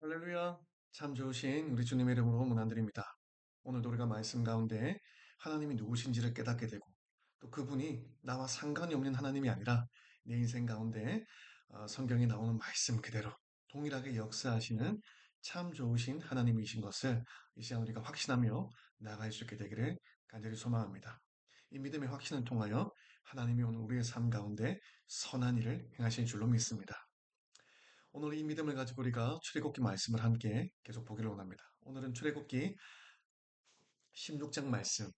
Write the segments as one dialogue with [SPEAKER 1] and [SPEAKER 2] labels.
[SPEAKER 1] 할렐루야. 참 좋으신 우리 주님의 이름으로 문안드립니다. 오늘도 우리가 말씀 가운데 하나님이 누구신지를 깨닫게 되고 또 그분이 나와 상관이 없는 하나님이 아니라 내 인생 가운데 성경에 나오는 말씀 그대로 동일하게 역사하시는 참 좋으신 하나님이신 것을 이 시간 우리가 확신하며 나아갈 수 있게 되기를 간절히 소망합니다. 이 믿음의 확신을 통하여 하나님이 오늘 우리의 삶 가운데 선한 일을 행하실 줄로 믿습니다. 오늘 이 믿음을 가지고 우리가 출애굽기 말씀을 함께 계속 보기를 원합니다. 오늘은 출애굽기 16장 말씀.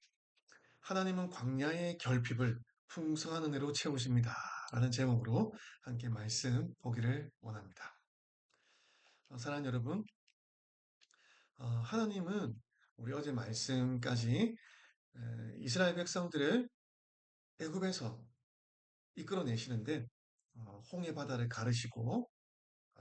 [SPEAKER 1] 하나님은 광야의 결핍을 풍성한 은혜로 채우십니다. 라는 제목으로 함께 말씀 보기를 원합니다. 사랑하는 여러분, 하나님은 우리 어제 말씀까지 이스라엘 백성들을 애굽에서 이끌어내시는데 홍해 바다를 가르시고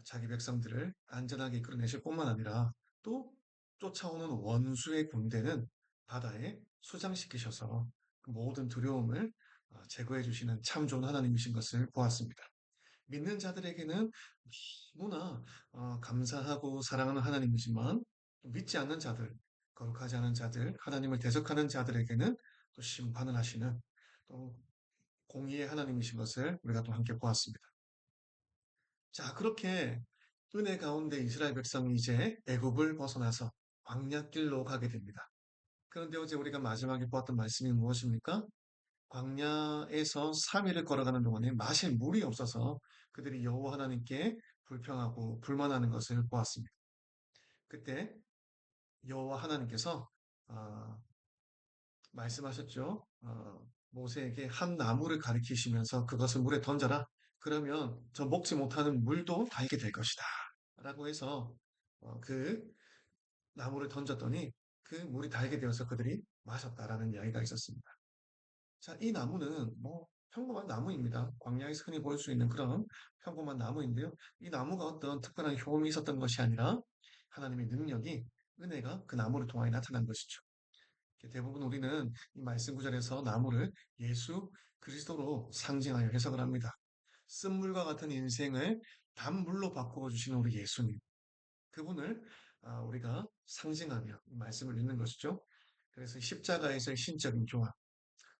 [SPEAKER 1] 자기 백성들을 안전하게 이끌어내실 뿐만 아니라 또 쫓아오는 원수의 군대는 바다에 수장시키셔서 그 모든 두려움을 제거해 주시는 참 좋은 하나님이신 것을 보았습니다. 믿는 자들에게는 너무나 감사하고 사랑하는 하나님이지만 믿지 않는 자들, 거룩하지 않은 자들, 하나님을 대적하는 자들에게는 또 심판을 하시는 또 공의의 하나님이신 것을 우리가 또 함께 보았습니다. 자, 그렇게 은혜 가운데 이스라엘 백성이 이제 애굽을 벗어나서 광야길로 가게 됩니다. 그런데 어제 우리가 마지막에 보았던 말씀이 무엇입니까? 광야에서 3일을 걸어가는 동안에 마실 물이 없어서 그들이 여호와 하나님께 불평하고 불만하는 것을 보았습니다. 그때 여호와 하나님께서 아, 말씀하셨죠. 모세에게 한 나무를 가리키시면서 그것을 물에 던져라. 그러면 저 먹지 못하는 물도 달게 될 것이다. 라고 해서 그 나무를 던졌더니 그 물이 달게 되어서 그들이 마셨다라는 이야기가 있었습니다. 자, 이 나무는 뭐 평범한 나무입니다. 광야에서 흔히 볼 수 있는 그런 평범한 나무인데요. 이 나무가 어떤 특별한 효험이 있었던 것이 아니라 하나님의 능력이 은혜가 그 나무를 통하여 나타난 것이죠. 대부분 우리는 이 말씀 구절에서 나무를 예수 그리스도로 상징하여 해석을 합니다. 쓴물과 같은 인생을 단물로 바꾸어 주시는 우리 예수님. 그분을 우리가 상징하며 이 말씀을 읽는 것이죠. 그래서 십자가에서의 신적인 교환,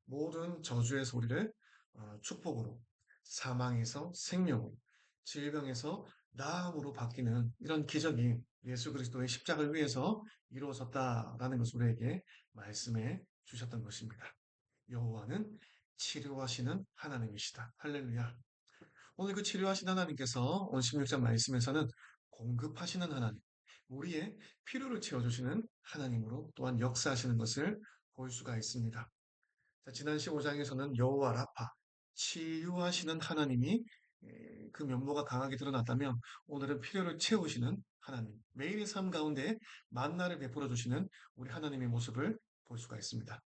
[SPEAKER 1] 모든 저주의 소리를 축복으로, 사망에서 생명으로, 질병에서 나음으로 바뀌는 이런 기적이 예수 그리스도의 십자가를 위해서 이루어졌다라는 것을 우리에게 말씀해 주셨던 것입니다. 여호와는 치료하시는 하나님이시다. 할렐루야. 오늘 그 치료하신 하나님께서 오늘 16장 말씀에서는 공급하시는 하나님, 우리의 필요를 채워주시는 하나님으로 또한 역사하시는 것을 볼 수가 있습니다. 자, 지난 15장에서는 여호와 라파, 치유하시는 하나님이 그 면모가 강하게 드러났다면 오늘은 필요를 채우시는 하나님, 매일의 삶 가운데 만나를 베풀어 주시는 우리 하나님의 모습을 볼 수가 있습니다.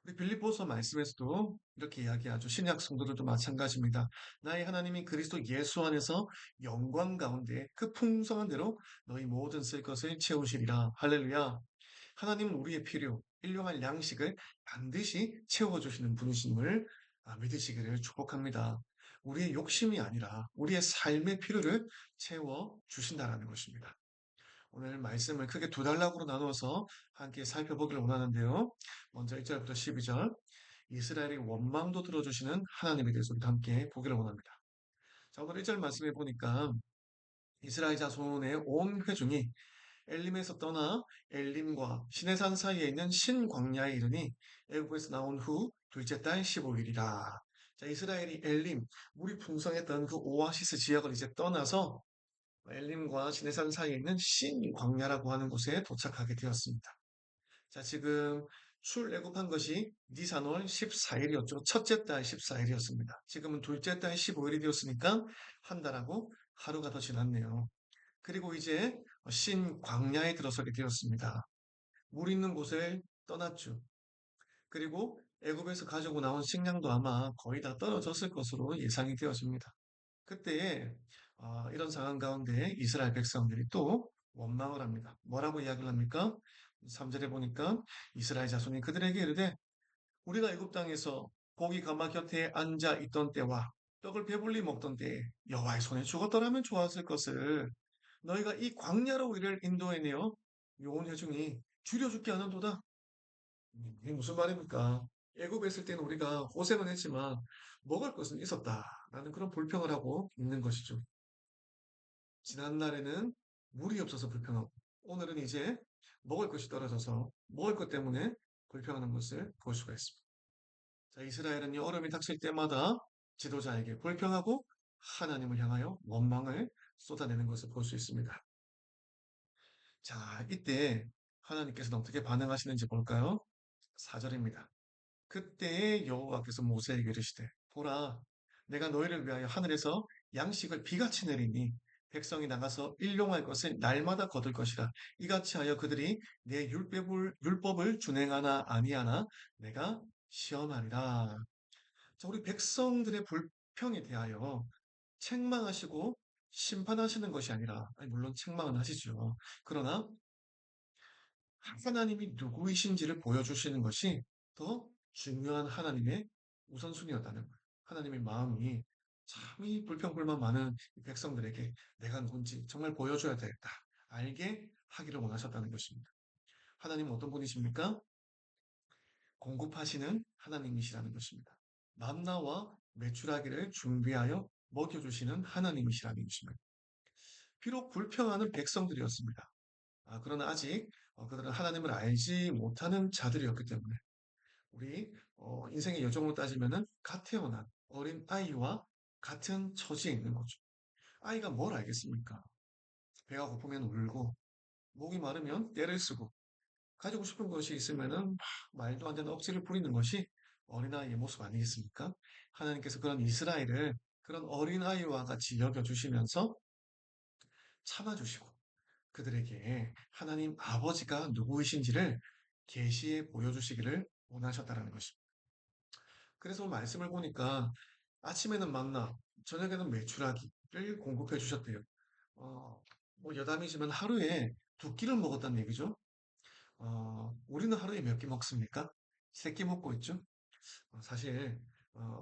[SPEAKER 1] 우리 빌립보서 말씀에서도 이렇게 이야기하죠. 신약 성도들도 마찬가지입니다. 나의 하나님이 그리스도 예수 안에서 영광 가운데 그 풍성한 대로 너희 모든 쓸 것을 채우시리라. 할렐루야. 하나님은 우리의 필요, 일용할 양식을 반드시 채워주시는 분이심을 믿으시기를 축복합니다. 우리의 욕심이 아니라 우리의 삶의 필요를 채워주신다라는 것입니다. 오늘 말씀을 크게 두 단락으로 나누어서 함께 살펴보기를 원하는데요. 먼저 1절부터 12절, 이스라엘의 원망도 들어주시는 하나님에 대해서 우리 함께 보기를 원합니다. 자, 오늘 1절 말씀해 보니까 이스라엘 자손의 온 회중이 엘림에서 떠나 엘림과 시내산 사이에 있는 신광야에 이르니 애굽에서 나온 후 둘째 달 15일이라. 자, 이스라엘이 엘림, 물이 풍성했던 그 오아시스 지역을 이제 떠나서 엘림과 시내산 사이에 있는 신광야라고 하는 곳에 도착하게 되었습니다. 자, 지금 출애굽한 것이 니산월 14일이었죠. 첫째 달 14일이었습니다. 지금은 둘째 달 15일이 되었으니까 한 달하고 하루가 더 지났네요. 그리고 이제 신광야에 들어서게 되었습니다. 물 있는 곳을 떠났죠. 그리고 애굽에서 가지고 나온 식량도 아마 거의 다 떨어졌을 것으로 예상이 되어집니다. 그때에 이런 상황 가운데 이스라엘 백성들이 또 원망을 합니다. 뭐라고 이야기를 합니까? 3절에 보니까 이스라엘 자손이 그들에게 이르되 우리가 애굽 땅에서 고기 가마 곁에 앉아 있던 때와 떡을 배불리 먹던 때에 여호와의 손에 죽었더라면 좋았을 것을 너희가 이 광야로 우리를 인도해내어 요온 회중이 줄여 죽게 하는도다. 이게 무슨 말입니까? 애굽에 있을 때는 우리가 고생은 했지만 먹을 것은 있었다라는 그런 불평을 하고 있는 것이죠. 지난날에는 물이 없어서 불평하고 오늘은 이제 먹을 것이 떨어져서 먹을 것 때문에 불평하는 것을 볼 수가 있습니다. 자, 이스라엘은 어려움이 닥칠 때마다 지도자에게 불평하고 하나님을 향하여 원망을 쏟아내는 것을 볼 수 있습니다. 자, 이때 하나님께서는 어떻게 반응하시는지 볼까요? 4절입니다. 그때에 여호와께서 모세에게 이르시되 보라 내가 너희를 위하여 하늘에서 양식을 비같이 내리니 백성이 나가서 일용할 것을 날마다 거둘 것이라 이같이 하여 그들이 내 율법을 준행하나 아니하나 내가 시험하리라. 자, 우리 백성들의 불평에 대하여 책망하시고 심판하시는 것이 아니라 아니, 물론 책망은 하시죠. 그러나 하나님이 누구이신지를 보여주시는 것이 더 중요한 하나님의 우선순위였다는 거예요. 하나님의 마음이 참 이 불평불만 많은 이 백성들에게 내가 누군지 정말 보여줘야 되겠다. 알게 하기를 원하셨다는 것입니다. 하나님은 어떤 분이십니까? 공급하시는 하나님이시라는 것입니다. 만나와 메추라기를 준비하여 먹여주시는 하나님이시라는 것입니다. 비록 불평하는 백성들이었습니다. 그러나 아직 그들은 하나님을 알지 못하는 자들이었기 때문에 우리 인생의 여정으로 따지면은 갓 태어난 어린 아이와 같은 처지에 있는 거죠. 아이가 뭘 알겠습니까? 배가 고프면 울고 목이 마르면 떼를 쓰고 가지고 싶은 것이 있으면은 막 말도 안 되는 억지를 부리는 것이 어린아이의 모습 아니겠습니까? 하나님께서 그런 이스라엘을 그런 어린아이와 같이 여겨주시면서 참아주시고 그들에게 하나님 아버지가 누구이신지를 계시해 보여주시기를 원하셨다라는 것입니다. 그래서 말씀을 보니까 아침에는 만나, 저녁에는 메추라기를 공급해 주셨대요. 뭐 여담이지만 하루에 2끼를 먹었다는 얘기죠. 우리는 하루에 몇 끼 먹습니까? 3끼 먹고 있죠. 사실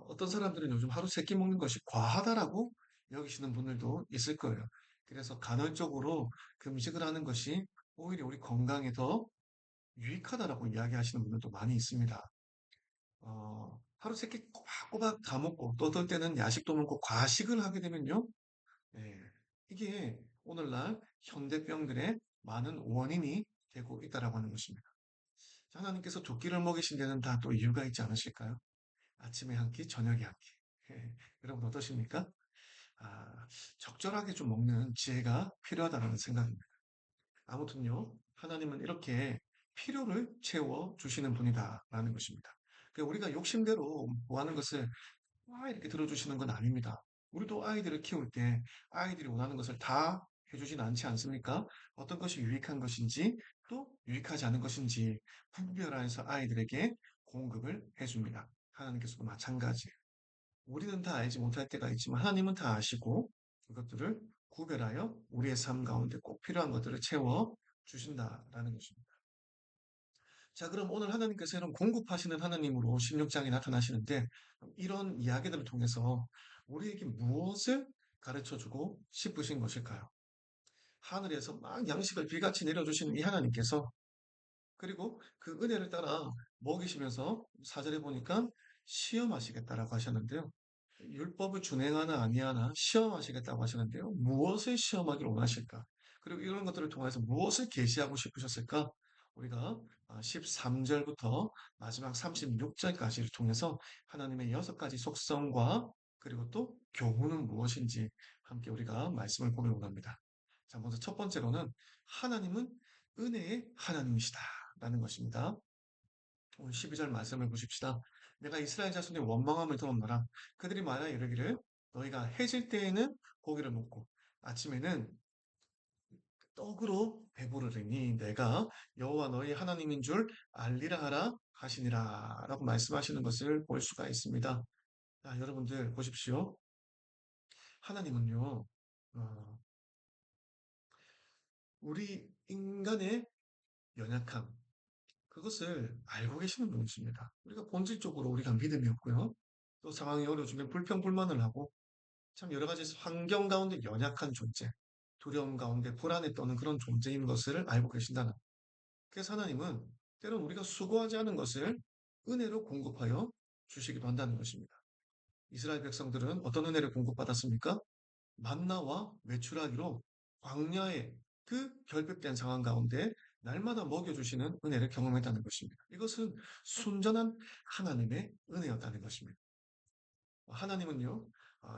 [SPEAKER 1] 어떤 사람들은 요즘 하루 3끼 먹는 것이 과하다라고 여기시는 분들도 있을 거예요. 그래서 간헐적으로 금식을 하는 것이 오히려 우리 건강에 더 유익하다라고 이야기하시는 분들도 많이 있습니다. 하루 3끼 꼬박꼬박 다 먹고 또 어떨 때는 야식도 먹고 과식을 하게 되면요. 예, 이게 오늘날 현대병들의 많은 원인이 되고 있다라고 하는 것입니다. 하나님께서 2끼를 먹이신 데는 다 또 이유가 있지 않으실까요? 아침에 한 끼, 저녁에 한 끼. 여러분 어떠십니까? 아, 적절하게 좀 먹는 지혜가 필요하다는 생각입니다. 아무튼요, 하나님은 이렇게 필요를 채워 주시는 분이다라는 것입니다. 그러니까 우리가 욕심대로 뭐 하는 것을 이렇게 들어주시는 건 아닙니다. 우리도 아이들을 키울 때 아이들이 원하는 것을 다 해주진 않지 않습니까? 어떤 것이 유익한 것인지 또 유익하지 않은 것인지 분별해서 아이들에게 공급을 해줍니다. 하나님께서도 마찬가지예요. 우리는 다 알지 못할 때가 있지만 하나님은 다 아시고 그것들을 구별하여 우리의 삶 가운데 꼭 필요한 것들을 채워 주신다라는 것입니다. 자, 그럼 오늘 하나님께서 이런 공급하시는 하나님으로 16장에 나타나시는데 이런 이야기들을 통해서 우리에게 무엇을 가르쳐 주고 싶으신 것일까요? 하늘에서 막 양식을 비같이 내려주시는 이 하나님께서 그리고 그 은혜를 따라 먹이시면서 사절에 보니까 시험하시겠다라고 하셨는데요. 율법을 준행하나 아니하나 시험하시겠다고 하시는데요. 무엇을 시험하기를 원하실까? 그리고 이런 것들을 통해서 무엇을 계시하고 싶으셨을까? 우리가 13절부터 마지막 36절까지를 통해서 하나님의 6가지 속성과 그리고 또 교훈은 무엇인지 함께 우리가 말씀을 보면 원합니다. 자, 먼저 첫 번째로는 하나님은 은혜의 하나님이시다라는 것입니다. 오늘 12절 말씀을 보십시다. 내가 이스라엘 자손의 원망함을 들었노라. 그들이 말하 이르기를 너희가 해질 때에는 고기를 먹고 아침에는 떡으로 배부르리니 내가 여호와 너희 하나님인 줄 알리라 하라 하시니라 라고 말씀하시는 것을 볼 수가 있습니다. 자, 여러분들 보십시오. 하나님은요, 어, 우리 인간의 연약함, 그것을 알고 계시는 분이십니다. 우리가 본질적으로 우리가 믿음이 없고요. 또 상황이 어려워지면 불평불만을 하고 참 여러 가지 환경 가운데 연약한 존재. 두려움 가운데 불안에 떠는 그런 존재인 것을 알고 계신다는. 그래서 하나님은 때론 우리가 수고하지 않은 것을 은혜로 공급하여 주시기도 한다는 것입니다. 이스라엘 백성들은 어떤 은혜를 공급받았습니까? 만나와 메추라기로 광야의 그 결핍된 상황 가운데 날마다 먹여주시는 은혜를 경험했다는 것입니다. 이것은 순전한 하나님의 은혜였다는 것입니다. 하나님은요,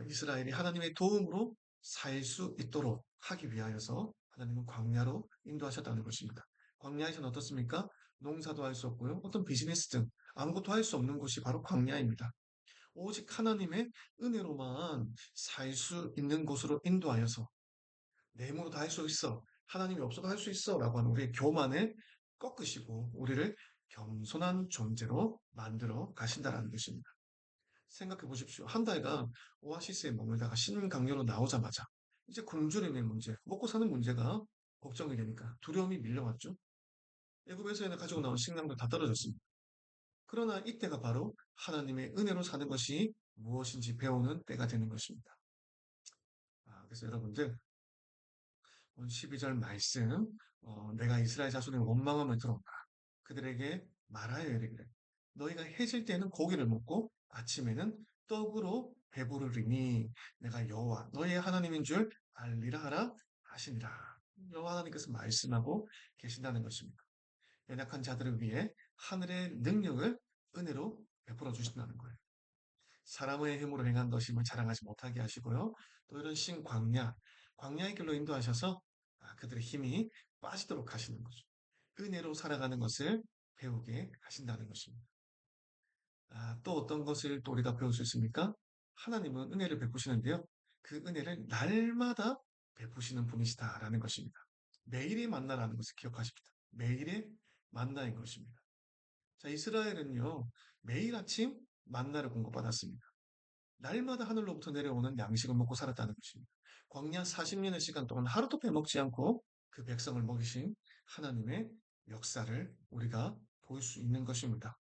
[SPEAKER 1] 이스라엘이 하나님의 도움으로 살 수 있도록 하기 위하여서 하나님은 광야로 인도하셨다는 것입니다. 광야에서는 어떻습니까? 농사도 할 수 없고요. 어떤 비즈니스 등 아무것도 할 수 없는 곳이 바로 광야입니다. 오직 하나님의 은혜로만 살 수 있는 곳으로 인도하여서 내 힘으로 다 할 수 있어. 하나님이 없어도 할 수 있어. 라고 하는 우리의 교만을 꺾으시고 우리를 겸손한 존재로 만들어 가신다라는 것입니다. 생각해 보십시오. 한 달간 오아시스에 머물다가 신강료로 나오자마자 이제 굶주림의 문제, 먹고 사는 문제가 걱정이 되니까 두려움이 밀려왔죠. 애굽에서 가지고 나온 식량도 다 떨어졌습니다. 그러나 이때가 바로 하나님의 은혜로 사는 것이 무엇인지 배우는 때가 되는 것입니다. 그래서 여러분들 12절 말씀 내가 이스라엘 자손의 원망함을 들었다. 그들에게 말하여 이르기를 너희가 해질 때는 고기를 먹고 아침에는 떡으로 배부르리니 내가 여호와 너희의 하나님인 줄 알리라 하라 하시니라. 여호와 하나님께서 말씀하고 계신다는 것입니다. 연약한 자들을 위해 하늘의 능력을 은혜로 베풀어 주신다는 거예요. 사람의 힘으로 행한 것임을 자랑하지 못하게 하시고요. 또 이런 광야의 길로 인도하셔서 그들의 힘이 빠지도록 하시는 거죠. 은혜로 살아가는 것을 배우게 하신다는 것입니다. 또 어떤 것을 또 우리가 배울 수 있습니까? 하나님은 은혜를 베푸시는데요. 그 은혜를 날마다 베푸시는 분이시다라는 것입니다. 매일의 만나라는 것을 기억하십니다. 매일의 만나인 것입니다. 자, 이스라엘은요, 매일 아침 만나를 공급받았습니다. 날마다 하늘로부터 내려오는 양식을 먹고 살았다는 것입니다. 광야 40년의 시간 동안 하루도 빼먹지 않고 그 백성을 먹이신 하나님의 역사를 우리가 볼 수 있는 것입니다.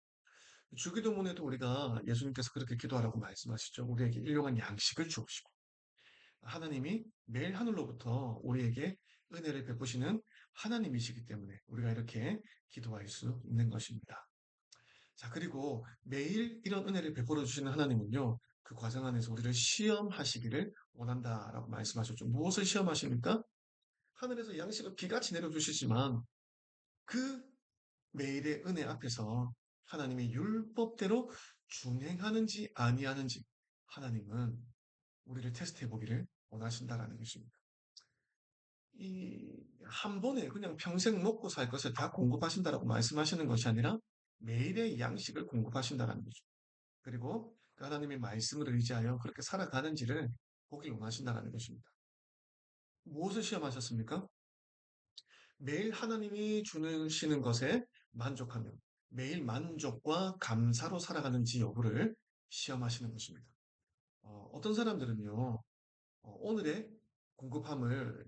[SPEAKER 1] 주기도문에도 우리가 예수님께서 그렇게 기도하라고 말씀하시죠. 우리에게 일용할 양식을 주옵시고 하나님이 매일 하늘로부터 우리에게 은혜를 베푸시는 하나님이시기 때문에 우리가 이렇게 기도할 수 있는 것입니다. 자, 그리고 매일 이런 은혜를 베풀어 주시는 하나님은요, 그 과정 안에서 우리를 시험하시기를 원한다라고 말씀하셨죠. 무엇을 시험하십니까? 하늘에서 양식을 비같이 내려주시지만 그 매일의 은혜 앞에서 하나님의 율법대로 준행하는지 아니하는지 하나님은 우리를 테스트해 보기를 원하신다라는 것입니다. 이 한 번에 그냥 평생 먹고 살 것을 다 공급하신다라고 말씀하시는 것이 아니라 매일의 양식을 공급하신다라는 거죠. 그리고 그 하나님의 말씀을 의지하여 그렇게 살아가는지를 보길 원하신다는 것입니다. 무엇을 시험하셨습니까? 매일 하나님이 주시는 것에 만족하며 매일 만족과 감사로 살아가는지 여부를 시험하시는 것입니다. 어떤 사람들은요, 오늘의 공급함을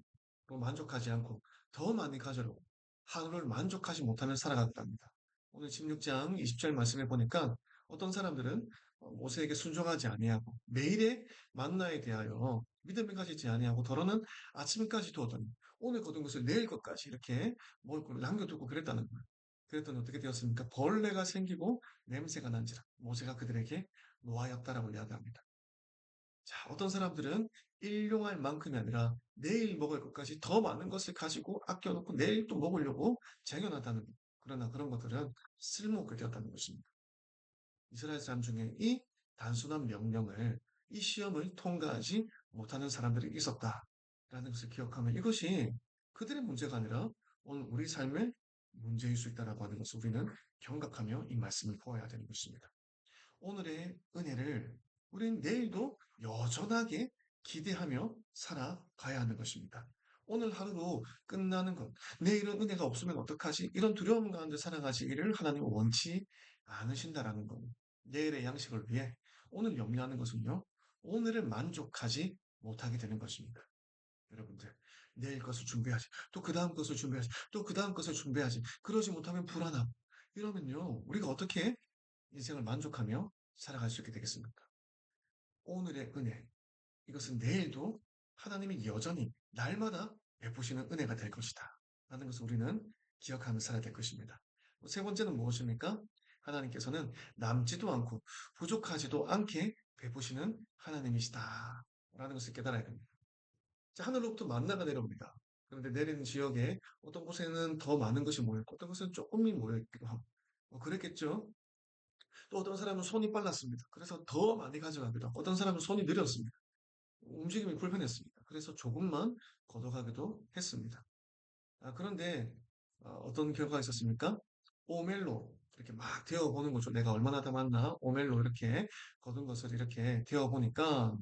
[SPEAKER 1] 만족하지 않고 더 많이 가져려고 하루를 만족하지 못하며 살아갔답니다. 오늘 16장 20절 말씀에 보니까 어떤 사람들은 모세에게 순종하지 아니하고 매일의 만나에 대하여 믿음을 가지지 아니하고 더러는 아침까지 두었더니 오늘 거둔 것을 내일 것까지 이렇게 먹을 걸 남겨두고 그랬다는 거예요. 그랬더니 어떻게 되었습니까? 벌레가 생기고 냄새가 난지라 모세가 그들에게 노하였다라고 이야기합니다. 자, 어떤 사람들은 일용할 만큼이 아니라 내일 먹을 것까지 더 많은 것을 가지고 아껴놓고 내일 또 먹으려고 쟁여놨다는 것. 그러나 그런 것들은 쓸모없게 되었다는 것입니다. 이스라엘 사람 중에 이 단순한 명령을, 이 시험을 통과하지 못하는 사람들이 있었다라는 것을 기억하면 이것이 그들의 문제가 아니라 오늘 우리 삶의 문제일 수 있다라고 하는 것을 우리는 경각하며 이 말씀을 보아야 되는 것입니다. 오늘의 은혜를 우리는 내일도 여전하게 기대하며 살아가야 하는 것입니다. 오늘 하루로 끝나는 것, 내일은 은혜가 없으면 어떡하지? 이런 두려움 가운데 살아가시기를 하나님은 원치 않으신다라는 것. 내일의 양식을 위해 오늘 염려하는 것은요, 오늘을 만족하지 못하게 되는 것입니다. 여러분들, 내일 것을 준비하지, 또 그 다음 것을 준비하지, 또 그 다음 것을 준비하지, 그러지 못하면 불안함. 이러면요, 우리가 어떻게 인생을 만족하며 살아갈 수 있게 되겠습니까? 오늘의 은혜, 이것은 내일도 하나님이 여전히 날마다 베푸시는 은혜가 될 것이다. 라는 것을 우리는 기억하며 살아야 될 것입니다. 세 번째는 무엇입니까? 하나님께서는 남지도 않고 부족하지도 않게 베푸시는 하나님이시다. 라는 것을 깨달아야 됩니다. 자, 하늘로부터 만나가 내려옵니다. 그런데 내리는 지역에 어떤 곳에는 더 많은 것이 모였고 어떤 곳은 조금이 모였기도 하고 그랬겠죠. 또 어떤 사람은 손이 빨랐습니다. 그래서 더 많이 가져가기도 하고 어떤 사람은 손이 느렸습니다. 움직임이 불편했습니다. 그래서 조금만 걷어가기도 했습니다. 그런데 어떤 결과가 있었습니까? 오멜로 이렇게 막 데워보는 거죠. 내가 얼마나 담았나? 오멜로 이렇게 거둔 것을 이렇게 데워보니까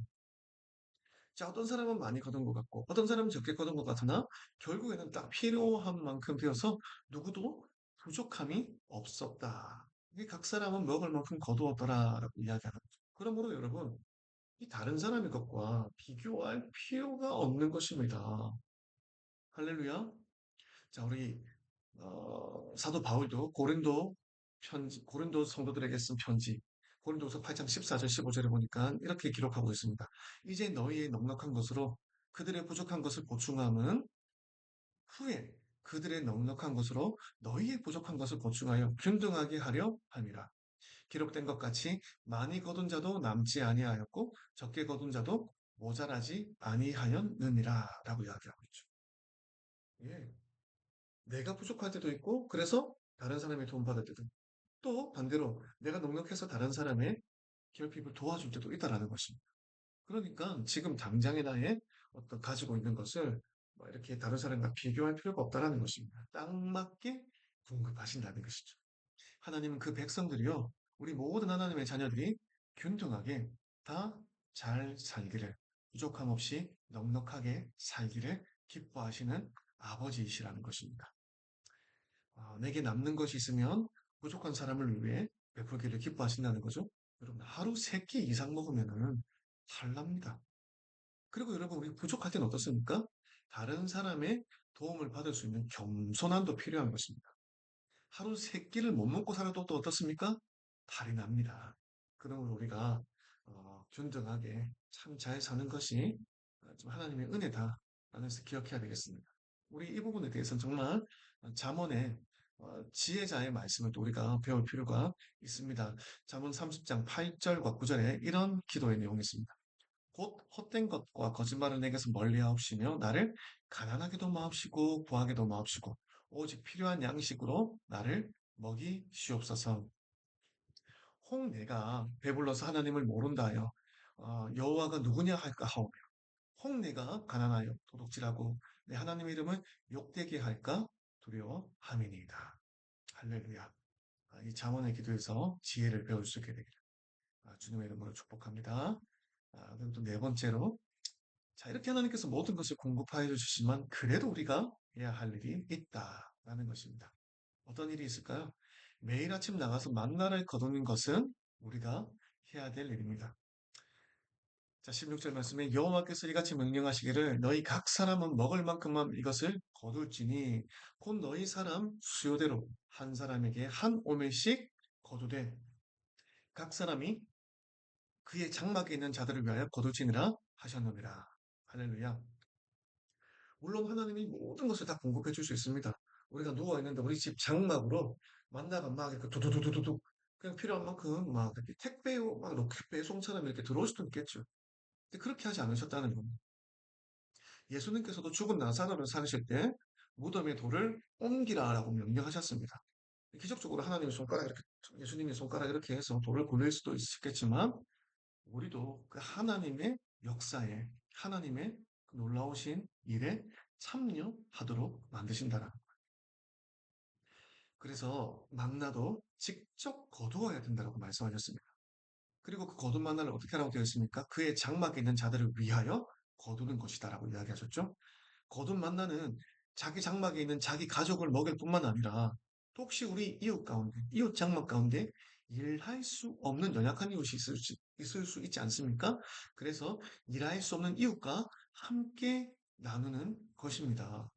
[SPEAKER 1] 자, 어떤 사람은 많이 거둔 것 같고 어떤 사람은 적게 거둔 것 같으나 결국에는 딱 필요한 만큼 되어서 누구도 부족함이 없었다. 이게 각 사람은 먹을 만큼 거두었더라라고 이야기하는 거죠. 그러므로 여러분 이 다른 사람의 것과 비교할 필요가 없는 것입니다. 할렐루야. 자, 우리 사도 바울도 고린도 성도들에게 쓴 편지 고린도서 8장 14절 15절에 보니까 이렇게 기록하고 있습니다. 이제 너희의 넉넉한 것으로 그들의 부족한 것을 보충함은 후에 그들의 넉넉한 것으로 너희의 부족한 것을 보충하여 균등하게 하려 함이라. 기록된 것 같이 많이 거둔 자도 남지 아니하였고 적게 거둔 자도 모자라지 아니하였느니라 라고 이야기하고 있죠. 예. 내가 부족할 때도 있고 그래서 다른 사람의 도움받을 때도 있고, 또 반대로 내가 넉넉해서 다른 사람의 결핍을 도와줄 때도 있다라는 것입니다. 그러니까 지금 당장의 나의 어떤 가지고 있는 것을 뭐 이렇게 다른 사람과 비교할 필요가 없다라는 것입니다. 딱 맞게 공급하신다는 것이죠. 하나님은 그 백성들이요, 우리 모든 하나님의 자녀들이 균등하게 다 잘 살기를, 부족함 없이 넉넉하게 살기를 기뻐하시는 아버지이시라는 것입니다. 내게 남는 것이 있으면 부족한 사람을 위해 베풀기를 기뻐하신다는 거죠. 여러분, 하루 3끼 이상 먹으면은 탈납니다. 그리고 여러분, 우리 부족할 때는 어떻습니까? 다른 사람의 도움을 받을 수 있는 겸손함도 필요한 것입니다. 하루 3끼를 못 먹고 살아도 또 어떻습니까? 탈이 납니다. 그러므로 우리가 균등하게 참 잘 사는 것이 좀 하나님의 은혜다라는 것을 기억해야 되겠습니다. 우리 이 부분에 대해서는 정말 잠언의 지혜자의 말씀을 또 우리가 배울 필요가 있습니다. 잠언 30장 8절과 9절에 이런 기도의 내용이 있습니다. 곧 헛된 것과 거짓말을 내게서 멀리하옵시며 나를 가난하게도 마옵시고 부하게도 마옵시고 오직 필요한 양식으로 나를 먹이시옵소서. 혹 내가 배불러서 하나님을 모른다 하여 여호와가 누구냐 할까 하오며 혹 내가 가난하여 도둑질하고 내 하나님 이름을 욕되게 할까 두려워함이니이다. 할렐루야. 이 잠언의 기도에서 지혜를 배울 수 있게 되기를 주님의 이름으로 축복합니다. 그리고 또 네 번째로 자, 이렇게 하나님께서 모든 것을 공급하여 주시지만 그래도 우리가 해야 할 일이 있다라는 것입니다. 어떤 일이 있을까요? 매일 아침 나가서 만나를 거두는 것은 우리가 해야 될 일입니다. 자, 16절 말씀에 여호와께서 이같이 명령하시기를 너희 각 사람은 먹을 만큼만 이것을 거둘지니 곧 너희 사람 수요대로 한 사람에게 한 오멜씩 거두되 각 사람이 그의 장막에 있는 자들을 위하여 거둘지니라 하셨느니라. 할렐루야. 물론 하나님이 모든 것을 다 공급해 줄 수 있습니다. 우리가 누워 있는데 우리 집 장막으로 만나가 막 이렇게 두두두두두두 그냥 필요한 만큼 막 이렇게 택배요 막 로켓 배송처럼 이렇게 들어올 수도 있겠죠. 근데 그렇게 하지 않으셨다는 겁니다. 예수님께서도 죽은 나사로를 살리실 때 무덤의 돌을 옮기라라고 명령하셨습니다. 기적적으로 하나님의 손가락 이렇게 예수님의 손가락 이렇게 해서 돌을 굴릴 수도 있겠지만 우리도 그 하나님의 역사에 하나님의 그 놀라우신 일에 참여하도록 만드신다는 거예요. 그래서 만나도 직접 거두어야 된다고 말씀하셨습니다. 그리고 그 거둔 만나를 어떻게 하라고 되어 있습니까? 그의 장막에 있는 자들을 위하여 거두는 것이다라고 이야기하셨죠. 거둔 만나는 자기 장막에 있는 자기 가족을 먹일 뿐만 아니라 또 혹시 우리 이웃 가운데, 이웃 장막 가운데 일할 수 없는 연약한 이웃이 있을 수 있지 않습니까? 그래서 일할 수 없는 이웃과 함께 나누는 것입니다.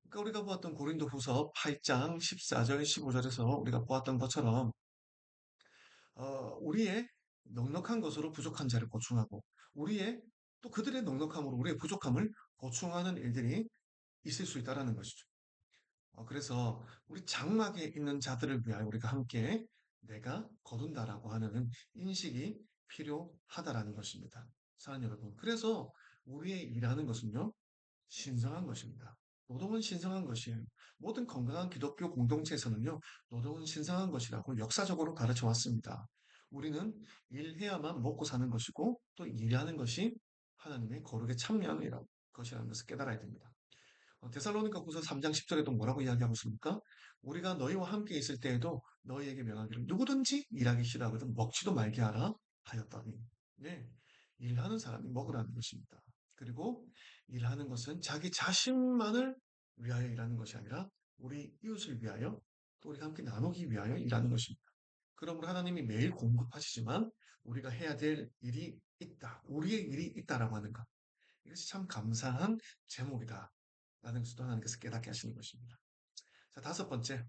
[SPEAKER 1] 그러니까 우리가 보았던 고린도후서 8장 14절, 15절에서 우리가 보았던 것처럼 우리의 넉넉한 것으로 부족한 자를 보충하고 우리의 또 그들의 넉넉함으로 우리의 부족함을 보충하는 일들이 있을 수 있다라는 것이죠. 그래서 우리 장막에 있는 자들을 위하여 우리가 함께 내가 거둔다라고 하는 인식이 필요하다라는 것입니다. 사랑하는 여러분. 그래서 우리의 일하는 것은요, 신성한 것입니다. 노동은 신성한 것이에요. 모든 건강한 기독교 공동체에서는요, 노동은 신성한 것이라고 역사적으로 가르쳐 왔습니다. 우리는 일해야만 먹고 사는 것이고, 또 일하는 것이 하나님의 거룩에 참여하는 것이라는 것을 깨달아야 됩니다. 데살로니가 후서 3장 10절에도 뭐라고 이야기하고 있습니까? 우리가 너희와 함께 있을 때에도 너희에게 명하기를 누구든지 일하기 싫어하거든 먹지도 말게 하라 하였다니. 네, 일하는 사람이 먹으라는 것입니다. 그리고 일하는 것은 자기 자신만을 위하여 일하는 것이 아니라 우리 이웃을 위하여 또 우리가 함께 나누기 위하여 일하는 것입니다. 그러므로 하나님이 매일 공급하시지만 우리가 해야 될 일이 있다. 우리의 일이 있다라고 하는 것. 이것이 참 감사한 제목이다. 라는 것도 하나님께서 깨닫게 하시는 것입니다. 자, 다섯 번째.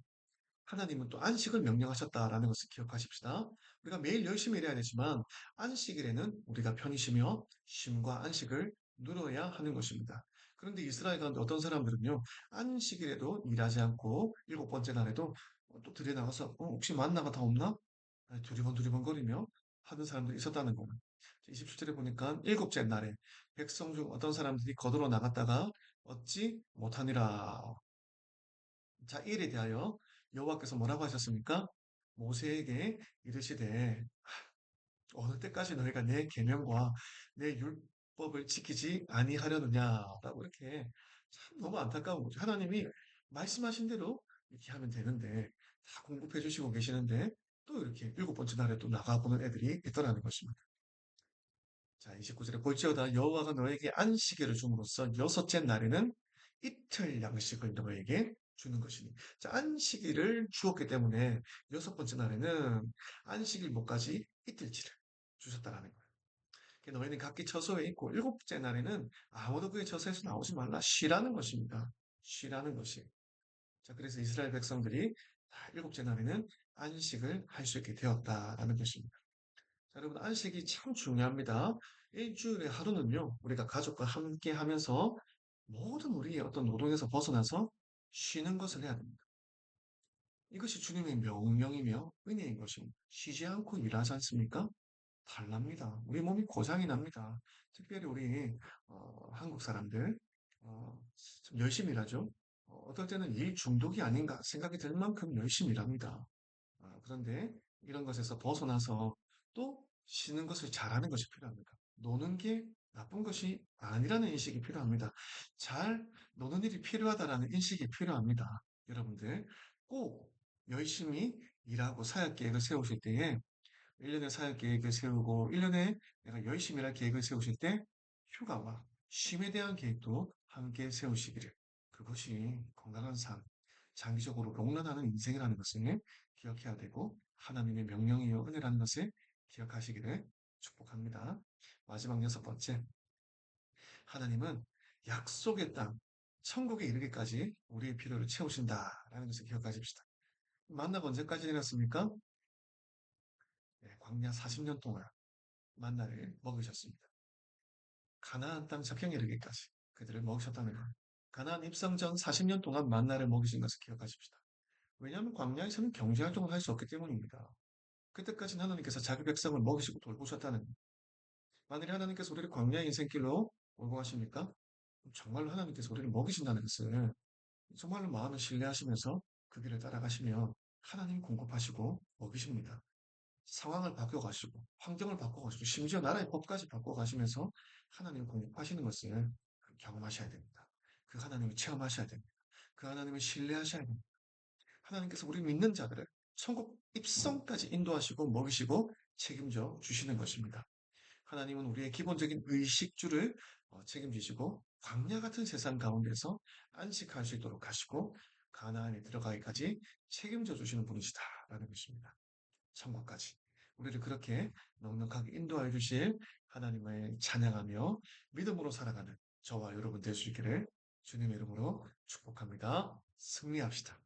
[SPEAKER 1] 하나님은 또 안식을 명령하셨다라는 것을 기억하십시다. 우리가 매일 열심히 일해야 되지만 안식일에는 우리가 편히 쉬며 쉼과 안식을 누려야 하는 것입니다. 그런데 이스라엘 가운데 어떤 사람들은요, 안식일에도 일하지 않고 일곱 번째 날에도 또 들여나가서 혹시 만나가 다 없나? 두리번두리번거리며 하는 사람들이 있었다는 거예요. 27절에 보니까 일곱째 날에 백성 중 어떤 사람들이 거두러 나갔다가 얻지 못하니라. 자, 이 일에 대하여 여호와께서 뭐라고 하셨습니까? 모세에게 이르시되 어느 때까지 너희가 내 계명과 내 율법을 지키지 아니하려느냐라고 이렇게 참 너무 안타까운 거죠. 하나님이 말씀하신 대로 이렇게 하면 되는데 다 공급해 주시고 계시는데 또 이렇게 일곱 번째 날에 또 나가보는 애들이 있더라는 것입니다. 자, 29절에 볼지어다 여호와가 너에게 안식일을 줌으로써 여섯째 날에는 이틀 양식을 너에게 주는 것이니. 자, 안식일을 주었기 때문에 여섯 번째 날에는 안식일목까지 이틀치를 주셨다라는 거예요. 그러니까 너희는 각기 처소에 있고 일곱째 날에는 아무도 그의 처소에서 나오지 말라. 쉬라는 것입니다. 쉬라는 것이. 자, 그래서 이스라엘 백성들이 일곱째 날에는 안식을 할 수 있게 되었다라는 것입니다. 자, 여러분, 안식이 참 중요합니다. 일주일에 하루는요, 우리가 가족과 함께 하면서 모든 우리의 어떤 노동에서 벗어나서 쉬는 것을 해야 됩니다. 이것이 주님의 명령이며 은혜인 것입니다. 쉬지 않고 일하지 않습니까? 달랍니다. 우리 몸이 고장이 납니다. 특별히 우리 한국 사람들 좀 열심히 일하죠. 어떨 때는 일 중독이 아닌가 생각이 들 만큼 열심히 일합니다. 그런데 이런 것에서 벗어나서 또 쉬는 것을 잘하는 것이 필요합니다. 노는 게 나쁜 것이 아니라는 인식이 필요합니다. 잘 노는 일이 필요하다라는 인식이 필요합니다. 여러분들 꼭 열심히 일하고 사역 계획을 세우실 때에 1년의 사역 계획을 세우고 1년에 내가 열심히 할 계획을 세우실 때 휴가와 쉼에 대한 계획도 함께 세우시기를. 그것이 건강한 삶, 장기적으로 롱런하는 인생이라는 것을 기억해야 되고 하나님의 명령이요 은혜라는 것을 기억하시기를 축복합니다. 마지막 여섯 번째, 하나님은 약속의 땅, 천국에 이르기까지 우리의 필요를 채우신다라는 것을 기억하십시다. 만나가 언제까지 내렸습니까? 네, 광야 40년 동안 만나를 먹으셨습니다. 가나안 땅 적경에 이르기까지 그들을 먹으셨다는 것. 가나안 입성 전 40년 동안 만나를 먹이신 것을 기억하십시다. 왜냐하면 광야에서는 경제 활동을 할 수 없기 때문입니다. 그때까지는 하나님께서 자기 백성을 먹이시고 돌보셨다는 것. 만일에 하나님께서 우리를 광야의 인생길로 몰고 가십니까? 정말로 하나님께서 우리를 먹이신다는 것을 정말로 마음을 신뢰하시면서 그 길을 따라가시면 하나님이 공급하시고 먹이십니다. 상황을 바꿔가시고 환경을 바꿔가시고 심지어 나라의 법까지 바꿔가시면서 하나님을 공급하시는 것을 경험하셔야 됩니다. 그 하나님을 체험하셔야 됩니다. 그 하나님을 신뢰하셔야 됩니다. 하나님께서 우리 믿는 자들을 천국 입성까지 인도하시고 먹이시고 책임져 주시는 것입니다. 하나님은 우리의 기본적인 의식주를 책임지시고 광야 같은 세상 가운데서 안식할 수 있도록 하시고 가나안에 들어가기까지 책임져 주시는 분이시다라는 것입니다. 천국까지. 우리를 그렇게 넉넉하게 인도하여 주실 하나님을 찬양하며 믿음으로 살아가는 저와 여러분 될 수 있기를 주님의 이름으로 축복합니다. 승리합시다.